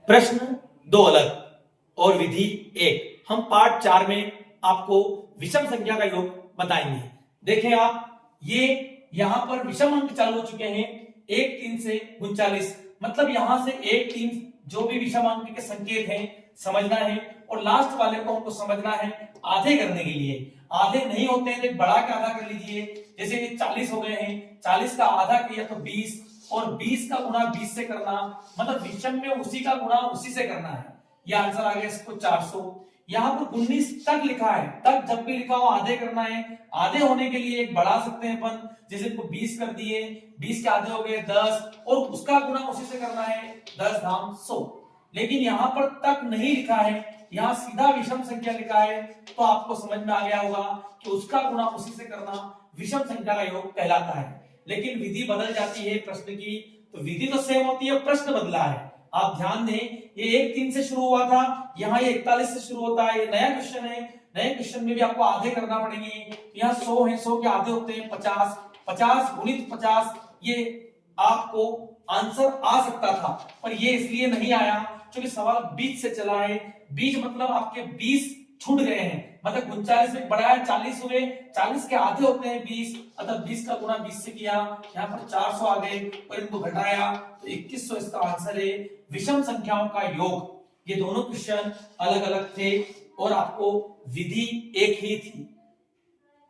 प्रश्न दो अलग और विधि एक। हम पार्ट 4 में आपको विषम संख्या का योग बताएंगे। देखें आप, ये यहां पर विषम अंक चालू हो चुके हैं 1 3 से 39। मतलब यहां से 1 3 जो भी विषम अंक के संकेत हैं समझना है, और लास्ट वाले को हमको समझना है आधे करने के लिए। आधे नहीं होते हैं तो बढ़ा के आधा कर लीजिए। जैसे ये 40 हो गए हैं, 40 का आधा किया तो 20, और 20 का गुणा 20 से करना, मतलब विषम में उसी का गुणा उसी से करना है। ये आंसर आ गया इसको 400। यहाँ पर 19 तक लिखा है, तक जब भी लिखा हो आधे करना है। आधे होने के लिए एक बढ़ा सकते हैं अपन, जैसे इसको 20 कर दिए, 20 के आधे हो गए 10, और उसका गुणा उसी से करना है 10 धाम 100। लेकिन यहाँ पर तक नहीं लिखा है, यहाँ सीधा विषम संख्या लिखा है, तो आपको समझ में आ गया होगा कि उसका गुणा उसी से करना विषम संख्या का योग कहलाता है। लेकिन विधि बदल जाती है प्रश्न की, तो विधि तो सेम होती है, प्रश्न बदला है। आप ध्यान दें, ये 1 3 से शुरू हुआ था, यहाँ ये 41 से शुरू होता है। ये नया क्वेश्चन है, नए क्वेश्चन में भी आपको आधे करना पड़ेंगे। यहाँ 100 है, 100 के आधे होते हैं 50, 50 गुणित 50, ये आपको आंसर आ सकता था, पर ये इसलिए नहीं आया क्योंकि सवाल बीच से चला है। बीच मतलब आपके 20 छूट गए हैं, मतलब 39 में बढ़ाया 40 हुए, 40 के आधे होते हैं 20, अतः 20 का गुणा 20 से किया, यहाँ पर 400 आ गए और इनको घटाया तो 2100 इसका आंसर है। विषम संख्याओं का योग। ये दोनों क्वेश्चन अलग अलग थे और आपको विधि एक ही थी।